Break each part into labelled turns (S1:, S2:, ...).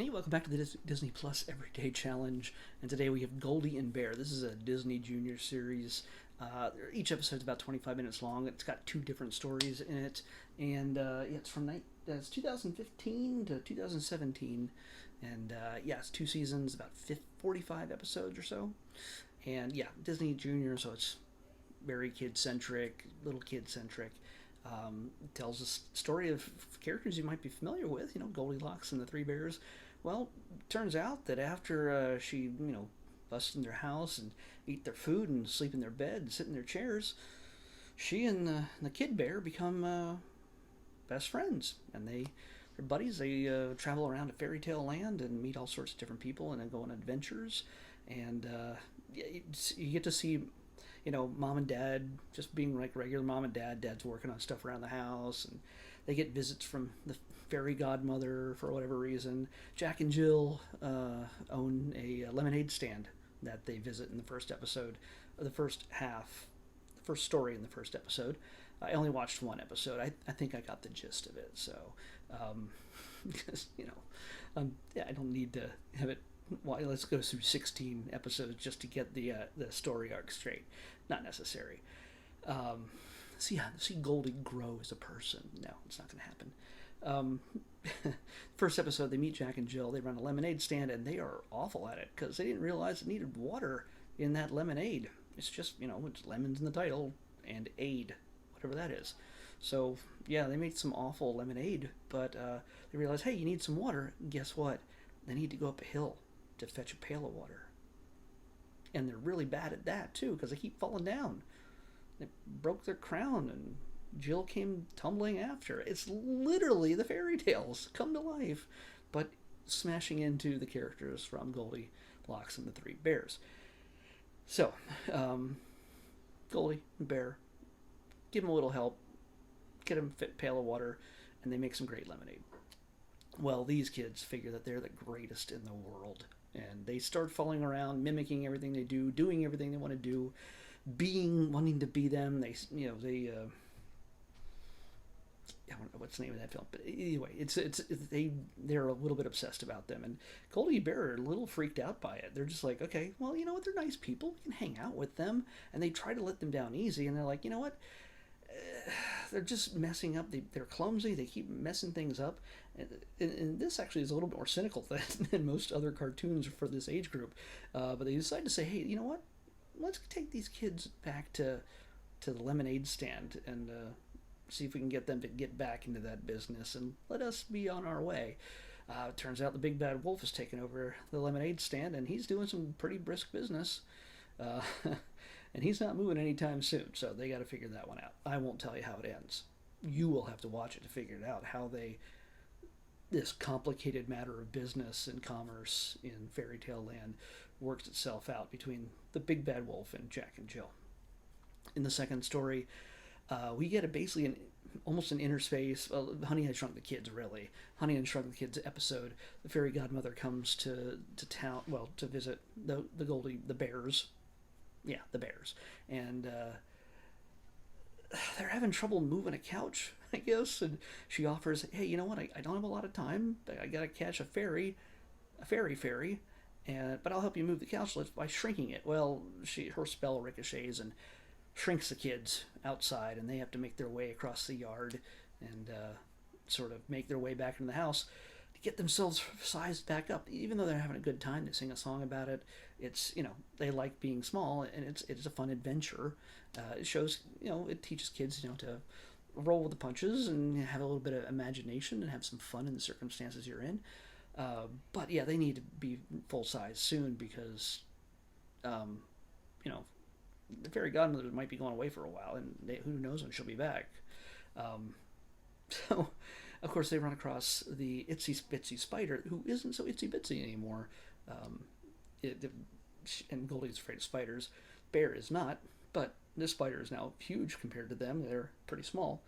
S1: Hey, welcome back to the Disney Plus Everyday Challenge. And today we have Goldie and Bear. This is a Disney Junior series. Each episode's about 25 minutes long. It's got two different stories in it, and it's 2015 to 2017, and it's two seasons, about 45 episodes or so. And yeah, Disney Junior, so it's very kid centric, little kid centric. Tells a story of characters you might be familiar with, Goldilocks and the Three Bears. Well, turns out that after she, busts in their house and eat their food and sleep in their bed and sit in their chairs, she and the kid bear become best friends. And they're buddies. They travel around a fairy tale land and meet all sorts of different people and then go on adventures. And you get to see mom and dad just being like regular mom and dad. Dad's working on stuff around the house, and they get visits from the fairy godmother for whatever reason. Jack and Jill own a lemonade stand that they visit in the first episode, the first story in the first episode. I only watched one episode. I think I got the gist of it, so because I don't need to have it. Well, let's go through 16 episodes just to get the story arc straight. Not necessary. See Goldie grow as a person. No, it's not going to happen. First episode, they meet Jack and Jill. They run a lemonade stand, and they are awful at it because they didn't realize it needed water in that lemonade. It's just, it's lemons in the title and aid, whatever that is. So, yeah, they made some awful lemonade, but they realized, hey, you need some water. Guess what? They need to go up a hill to fetch a pail of water. And they're really bad at that, too, because they keep falling down. They broke their crown, and Jill came tumbling after. It's literally the fairy tales come to life, but smashing into the characters from Goldilocks and the Three Bears. So, Goldie and Bear give them a little help, get them a pail of water, and they make some great lemonade. Well, these kids figure that they're the greatest in the world, and they start falling around, mimicking everything they do, doing everything they want to do, wanting to be them. I don't know what's the name of that film, but anyway, they're a little bit obsessed about them, and Goldie and Bear are a little freaked out by it. They're just like, okay, well, you know what? They're nice people. We can hang out with them, and they try to let them down easy, and they're like, you know what? They're just messing up. They're clumsy. They keep messing things up. And this actually is a little bit more cynical than most other cartoons for this age group. But they decide to say, hey, you know what? Let's take these kids back to the lemonade stand and see if we can get them to get back into that business and let us be on our way. It turns out the big bad wolf has taken over the lemonade stand, and he's doing some pretty brisk business. And he's not moving anytime soon, so they got to figure that one out. I won't tell you how it ends. You will have to watch it to figure it out, how this complicated matter of business and commerce in fairy tale land works itself out between the big bad wolf and Jack and Jill. In the second story, we get almost an interspace. Well, Honey I Shrunk the Kids, really. Honey I Shrunk the Kids episode. The fairy godmother comes to town, to visit the bears. Yeah, the bears. And they're having trouble moving a couch, I guess. And she offers, hey, you know what? I don't have a lot of time, but I got to catch a fairy, but I'll help you move the couch by shrinking it. Well, her spell ricochets and shrinks the kids outside, and they have to make their way across the yard and sort of make their way back into the house to get themselves sized back up. Even though they're having a good time, they sing a song about it. It's, they like being small, and it's a fun adventure. It shows, it teaches kids, to roll with the punches and have a little bit of imagination and have some fun in the circumstances you're in. But yeah, they need to be full size soon because, the fairy godmother might be going away for a while, and who knows when she'll be back. So, of course, they run across the itsy bitsy spider, who isn't so itsy bitsy anymore. And Goldie's afraid of spiders. Bear is not, but this spider is now huge compared to them. They're pretty small,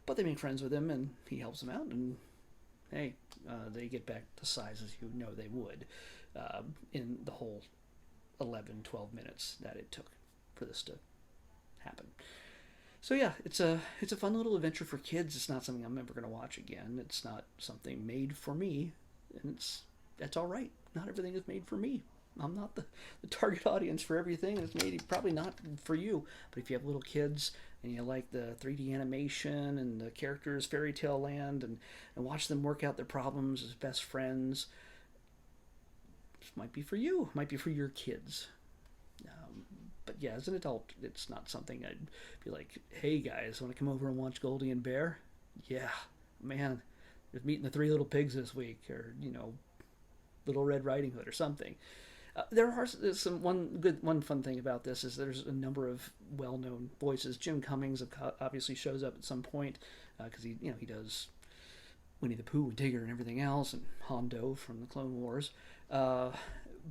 S1: but they make friends with him, and he helps them out, and hey, they get back to size as they would in the whole 11-12 minutes that it took for this to happen. So yeah, it's a fun little adventure for kids. It's not something I'm ever going to watch again. It's not something made for me, and that's all right. Not everything is made for me. I'm not the target audience for everything. It's maybe probably not for you. But if you have little kids and you like the 3D animation and the characters, fairy tale land, and watch them work out their problems as best friends, this might be for you. Might be for your kids. But yeah, as an adult, it's not something I'd be like, hey guys, want to come over and watch Goldie and Bear? Yeah, man, we're meeting the Three Little Pigs this week, or Little Red Riding Hood or something. There are some one fun thing about this is there's a number of well-known voices. Jim Cummings obviously shows up at some point because he does Winnie the Pooh and Tigger and everything else, and Hondo from the Clone Wars.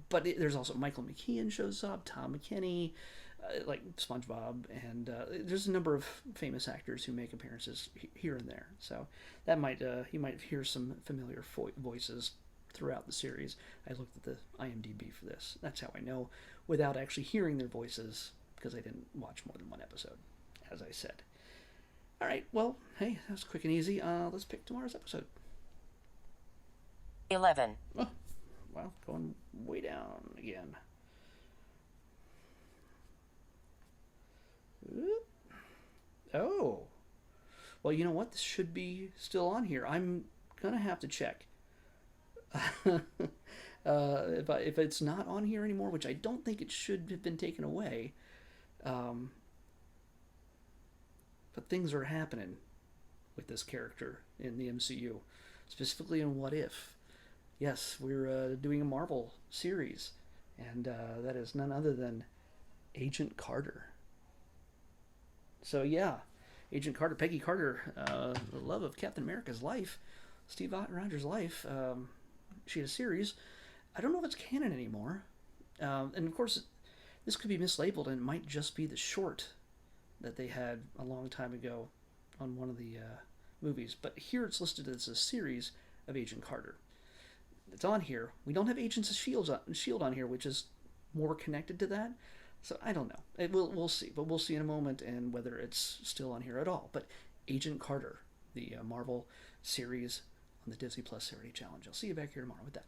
S1: But there's also Michael McKean shows up, Tom McKinney, like SpongeBob, and there's a number of famous actors who make appearances here and there. So that you might hear some familiar voices throughout the series. I looked at the IMDb for this. That's how I know without actually hearing their voices, because I didn't watch more than one episode, as I said. All right, well, hey, that was quick and easy. Let's pick tomorrow's episode.
S2: 11.
S1: Oh, well, going way down again. Oop. Oh. Well, you know what? This should be still on here. I'm going to have to check. If it's not on here anymore, which I don't think it should have been taken away, but things are happening with this character in the MCU, specifically in What If. Yes, we're doing a Marvel series, and that is none other than Agent Carter. So yeah, Agent Carter, Peggy Carter, the love of Captain America's life, Steve Rogers' life. She had a series. I don't know if it's canon anymore. And of course, this could be mislabeled and it might just be the short that they had a long time ago on one of the movies. But here it's listed as a series of Agent Carter. It's on here. We don't have Agents of S.H.I.E.L.D. on here, which is more connected to that. So I don't know. We'll see. But we'll see in a moment and whether it's still on here at all. But Agent Carter, the Marvel series on the Disney Plus Charity Challenge. I'll see you back here tomorrow with that.